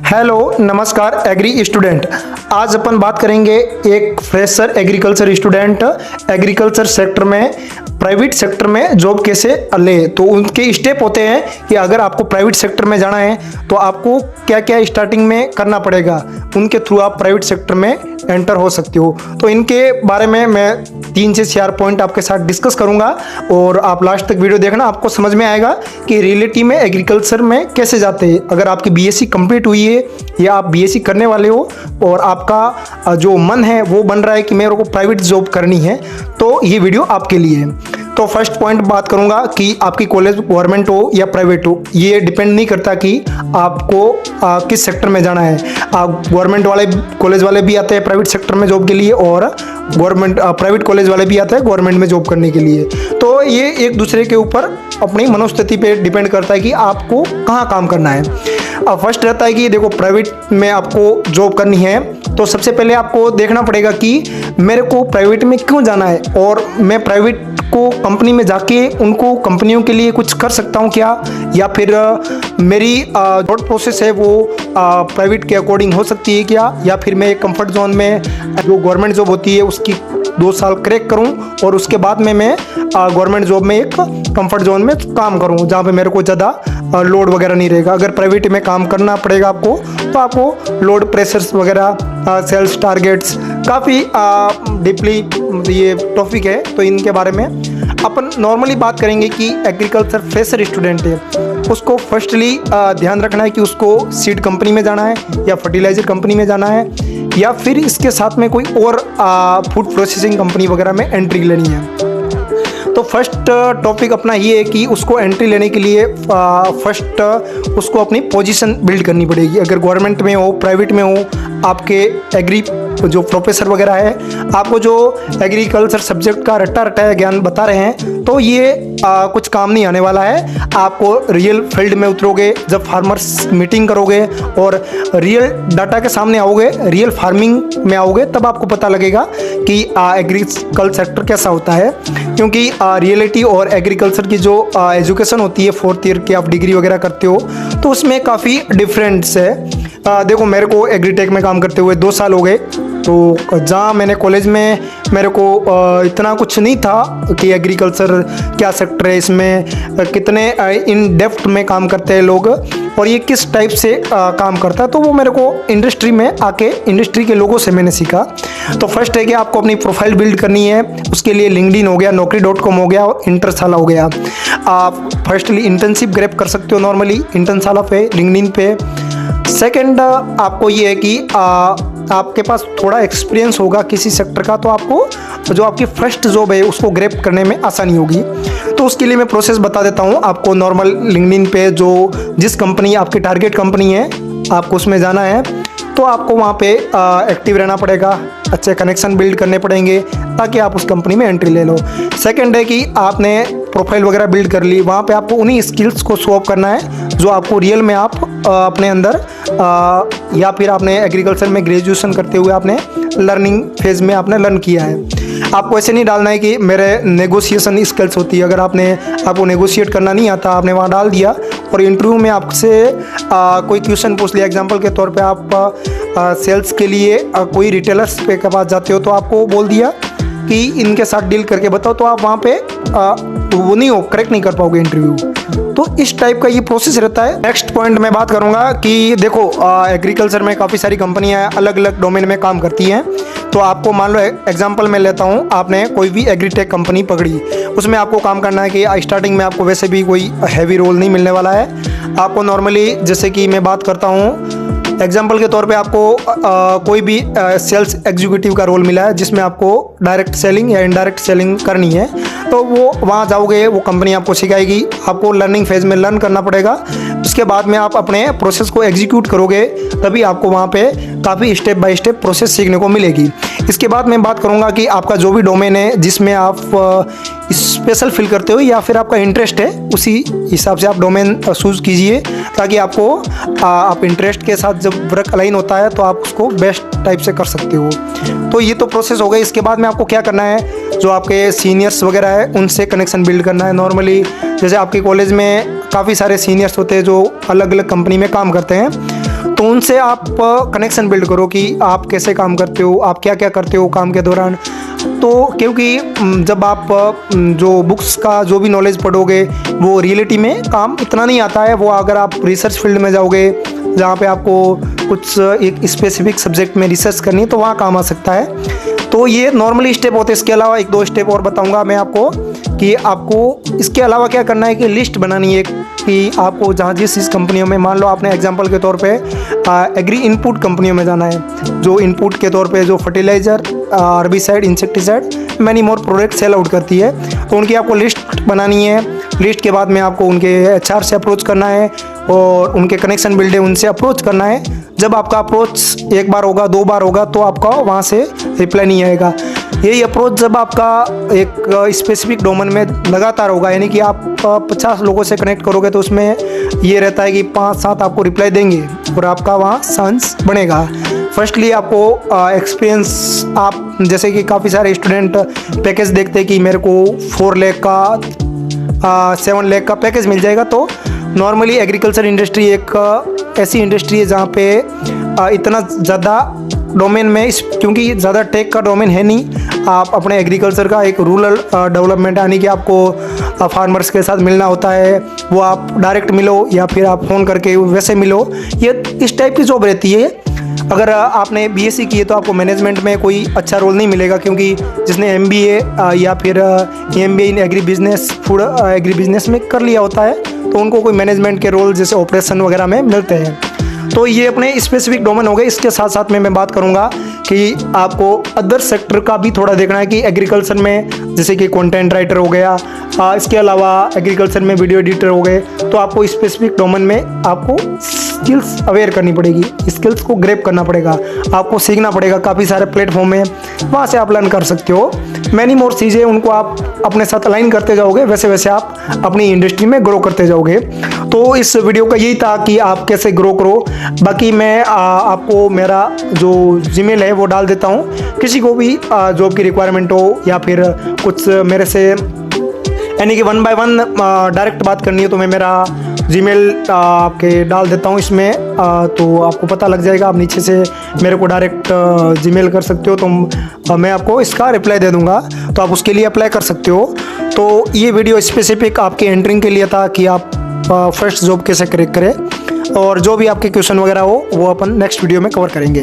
Hello नमस्कार agree student. आज अपन बात करेंगे एक fresher agriculture student agriculture sector में प्राइवेट सेक्टर में जॉब कैसे ले। तो उनके स्टेप होते हैं कि अगर आपको प्राइवेट सेक्टर में जाना है तो आपको क्या क्या स्टार्टिंग में करना पड़ेगा, उनके थ्रू आप प्राइवेट सेक्टर में एंटर हो सकते हो। तो इनके बारे में मैं 3 से 4 पॉइंट आपके साथ डिस्कस करूंगा और आप लास्ट तक वीडियो देखना, आपको समझ में आएगा कि रियलिटी में एग्रीकल्चर में कैसे जाते हैं। अगर आपकी बीएससी कंप्लीट हुई है या आप बीएससी करने वाले हो और आपका जो मन है वो बन रहा है कि मेरे को प्राइवेट जॉब करनी है, तो ये वीडियो आपके लिए है। तो फर्स्ट पॉइंट बात करूंगा कि आपकी कॉलेज गवर्नमेंट हो या प्राइवेट हो, ये डिपेंड नहीं करता कि आपको किस सेक्टर में जाना है। गवर्नमेंट वाले कॉलेज वाले भी आते हैं प्राइवेट सेक्टर में जॉब के लिए और गवर्नमेंट प्राइवेट कॉलेज वाले भी आते हैं गवर्नमेंट में जॉब करने के लिए। तो ये एक दूसरे के ऊपर अपनी मनोस्थिति पे डिपेंड करता है कि आपको कहाँ काम करना है। फर्स्ट रहता है कि देखो प्राइवेट में आपको जॉब करनी है तो सबसे पहले आपको देखना पड़ेगा कि मेरे को प्राइवेट में क्यों जाना है और मैं प्राइवेट को कंपनी में जाके उनको कंपनियों के लिए कुछ कर सकता हूँ क्या, या फिर मेरी थॉट प्रोसेस है वो प्राइवेट के अकॉर्डिंग हो सकती है क्या, या फिर मैं कंफर्ट जोन में जो गवर्नमेंट जॉब होती है उसकी 2 साल क्रैक करूं और उसके बाद में मैं गवर्नमेंट जॉब में एक कंफर्ट जोन में काम करूं जहां पे मेरे को ज़्यादा लोड वगैरह नहीं रहेगा। अगर प्राइवेट में काम करना पड़ेगा आपको तो आपको लोड प्रेशर्स वगैरह सेल्स टारगेट्स काफ़ी डीपली ये टॉपिक है, तो इनके बारे में अपन नॉर्मली बात करेंगे कि एग्रीकल्चर फ्रेशर स्टूडेंट है उसको फर्स्टली ध्यान रखना है कि उसको सीड कंपनी में जाना है या फर्टिलाइजर कंपनी में जाना है या फिर इसके साथ में कोई और फूड प्रोसेसिंग कंपनी वगैरह में एंट्री लेनी है। तो फर्स्ट टॉपिक अपना ये है कि उसको एंट्री लेने के लिए फर्स्ट उसको अपनी पोजीशन बिल्ड करनी पड़ेगी। अगर गवर्नमेंट में हो प्राइवेट में हो, आपके एग्री जो प्रोफेसर वगैरह है आपको जो एग्रीकल्चर सब्जेक्ट का रट्टा रट्टा ज्ञान बता रहे हैं तो ये कुछ काम नहीं आने वाला है। आपको रियल फील्ड में उतरोगे, जब फार्मर्स मीटिंग करोगे और रियल डाटा के सामने आओगे, रियल फार्मिंग में आओगे, तब आपको पता लगेगा कि एग्रीकल्चर सेक्टर कैसा होता है। क्योंकि रियलिटी और एग्रीकल्चर की जो एजुकेशन होती है 4th ईयर की आप डिग्री वगैरह करते हो तो उसमें काफ़ी डिफरेंस है। देखो मेरे को एग्रीटेक में काम करते हुए 2 साल हो गए, तो जहाँ मैंने कॉलेज में मेरे को इतना कुछ नहीं था कि एग्रीकल्चर क्या सेक्टर है, इसमें कितने इन डेप्थ में काम करते हैं लोग और ये किस टाइप से काम करता है, तो वो मेरे को इंडस्ट्री में आके इंडस्ट्री के लोगों से मैंने सीखा। तो फर्स्ट है कि आपको अपनी प्रोफाइल बिल्ड करनी है, उसके लिए लिंक्डइन हो गया, naukri.com हो गया और इंटरसाला हो गया। आप फर्स्टली इंटर्नशिप ग्रैब कर सकते हो नॉर्मली इंटरसाला पे, लिंक्डइन पे। सेकंड आपको ये है कि आपके पास थोड़ा एक्सपीरियंस होगा किसी सेक्टर का, तो आपको जो आपकी फर्स्ट जॉब है उसको ग्रैब करने में आसानी होगी। तो उसके लिए मैं प्रोसेस बता देता हूँ आपको। नॉर्मल लिंक्डइन पे जो जिस कंपनी आपकी टारगेट कंपनी है आपको उसमें जाना है तो आपको वहाँ पे एक्टिव रहना पड़ेगा, अच्छे कनेक्शन बिल्ड करने पड़ेंगे ताकि आप उस कंपनी में एंट्री ले लो। सेकंड है कि आपने प्रोफाइल वगैरह बिल्ड कर ली, वहाँ पे आपको उन्हीं स्किल्स को शो अप करना है जो आपको रियल में आप अपने अंदर या फिर आपने एग्रीकल्चर में ग्रेजुएशन करते हुए आपने लर्निंग फेज में आपने लर्न किया है। आपको ऐसे नहीं डालना है कि मेरे नेगोशिएशन स्किल्स होती है, अगर आपको नेगोशिएट करना नहीं आता आपने वहाँ डाल दिया और इंटरव्यू में आपसे कोई क्वेश्चन पूछ लिया। एग्जांपल के तौर पे आप सेल्स के लिए कोई रिटेलर्स पे के पास जाते हो तो आपको बोल दिया कि इनके साथ डील करके बताओ, तो आप वहाँ पे वो नहीं हो करेक्ट नहीं कर पाओगे इंटरव्यू। तो इस टाइप का ये प्रोसेस रहता है। नेक्स्ट पॉइंट मैं बात करूँगा कि देखो एग्रीकल्चर में काफ़ी सारी कंपनियाँ अलग अलग डोमेन में काम करती हैं। तो आपको मान लो एग्जांपल मैं लेता हूँ, आपने कोई भी एग्रीटेक कंपनी पकड़ी, उसमें आपको काम करना है कि स्टार्टिंग में आपको वैसे भी कोई हैवी रोल नहीं मिलने वाला है। आपको नॉर्मली जैसे कि मैं बात करता हूँ एग्जाम्पल के तौर पे आपको कोई भी सेल्स एग्जीक्यूटिव का रोल मिला है जिसमें आपको डायरेक्ट सेलिंग या इनडायरेक्ट सेलिंग करनी है, तो वो वहाँ जाओगे, वो कंपनी आपको सिखाएगी, आपको लर्निंग फेज में लर्न करना पड़ेगा। उसके बाद में आप अपने प्रोसेस को एग्जीक्यूट करोगे तभी आपको वहाँ पे काफ़ी स्टेप बाय स्टेप प्रोसेस सीखने को मिलेगी। इसके बाद मैं बात करूँगा कि आपका जो भी डोमेन है जिसमें आप स्पेशल फील करते हो या फिर आपका इंटरेस्ट है, उसी हिसाब से आप डोमेन चूज़ कीजिए ताकि आपको आप इंटरेस्ट के साथ जब वर्क अलाइन होता है तो आप उसको बेस्ट टाइप से कर सकते हो। तो ये तो प्रोसेस हो गई। इसके बाद में आपको क्या करना है, जो आपके सीनियर्स वगैरह है उनसे कनेक्शन बिल्ड करना है। नॉर्मली जैसे आपके कॉलेज में काफ़ी सारे सीनियर्स होते हैं जो अलग अलग कंपनी में काम करते हैं, तो उनसे आप कनेक्शन बिल्ड करो कि आप कैसे काम करते हो, आप क्या क्या करते हो काम के दौरान। तो क्योंकि जब आप जो बुक्स का जो भी नॉलेज पढ़ोगे वो रियलिटी में काम इतना नहीं आता है। वो अगर आप रिसर्च फील्ड में जाओगे जहाँ पे आपको कुछ एक स्पेसिफिक सब्जेक्ट में रिसर्च करनी है तो वहाँ काम आ सकता है। तो ये नॉर्मली स्टेप होते हैं। इसके अलावा एक दो स्टेप और बताऊंगा मैं आपको कि आपको इसके अलावा क्या करना है कि लिस्ट बनानी है कि आपको जहाँ जिस कंपनियों में, मान लो आपने एग्जांपल के तौर पे एग्री इनपुट कंपनियों में जाना है, जो इनपुट के तौर पे जो fertiliser, herbicide, insecticide, many more product sell out करती है, तो उनकी आपको लिस्ट बनानी है। लिस्ट के बाद में आपको उनके एचआर से अप्रोच करना है और उनके कनेक्शन बिल्ड है उनसे अप्रोच करना है। जब आपका अप्रोच एक बार होगा, दो बार होगा तो आपका वहाँ से रिप्लाई नहीं आएगा। यही अप्रोच जब आपका एक स्पेसिफिक डोमेन में लगातार होगा, यानी कि आप 50 लोगों से कनेक्ट करोगे तो उसमें ये रहता है कि 5-7 आपको रिप्लाई देंगे और आपका वहाँ चांस बनेगा। फर्स्टली आपको एक्सपीरियंस, आप जैसे कि काफ़ी सारे स्टूडेंट पैकेज देखते हैं कि मेरे को 4 लाख का 7 लाख का पैकेज मिल जाएगा। तो नॉर्मली एग्रीकल्चर इंडस्ट्री एक ऐसी इंडस्ट्री है जहाँ पे इतना ज़्यादा डोमेन में, क्योंकि ज़्यादा टेक का डोमेन है नहीं, आप अपने एग्रीकल्चर का एक रूरल डेवलपमेंट, यानी कि आपको फार्मर्स के साथ मिलना होता है, वो आप डायरेक्ट मिलो या फिर आप फ़ोन करके वैसे मिलो, ये इस टाइप की जॉब रहती है। अगर आपने बीएससी की है तो आपको मैनेजमेंट में कोई अच्छा रोल नहीं मिलेगा, क्योंकि जिसने एमबीए या फिर MBA in agri business, food agri business में कर लिया होता है तो उनको कोई मैनेजमेंट के रोल जैसे ऑपरेशन वगैरह में मिलते हैं। तो ये अपने स्पेसिफिक डोमेन हो गए। इसके साथ साथ में मैं बात करूंगा कि आपको अदर सेक्टर का भी थोड़ा देखना है कि एग्रीकल्चर में जैसे कि कंटेंट राइटर हो गया, इसके अलावा एग्रीकल्चर में वीडियो एडिटर हो गए, तो आपको स्पेसिफिक डोमेन में आपको स्किल्स अवेयर करनी पड़ेगी, स्किल्स को ग्रैब करना पड़ेगा, आपको सीखना पड़ेगा। काफ़ी सारे प्लेटफॉर्म है, वहाँ से आप लर्न कर सकते हो। मैनी मोर चीज़ें उनको आप अपने साथ अलाइन करते जाओगे, वैसे वैसे आप अपनी इंडस्ट्री में ग्रो करते जाओगे। तो इस वीडियो का यही था कि आप कैसे ग्रो करो। बाकी मैं आपको मेरा जो जीमेल है वो डाल देता हूँ। किसी को भी जॉब की रिक्वायरमेंट हो या फिर कुछ मेरे से यानी कि 1 by 1 डायरेक्ट बात करनी है तो मैं मेरा जीमेल आपके डाल देता हूँ इसमें, तो आपको पता लग जाएगा। आप नीचे से मेरे को डायरेक्ट जीमेल कर सकते हो, तो मैं आपको इसका रिप्लाई दे दूँगा, तो आप उसके लिए अप्लाई कर सकते हो। तो ये वीडियो स्पेसिफिक आपके एंट्रिंग के लिए था कि आप फर्स्ट जॉब कैसे क्रैक करें, और जो भी आपके क्वेश्चन वगैरह हो वो अपन नेक्स्ट वीडियो में कवर करेंगे।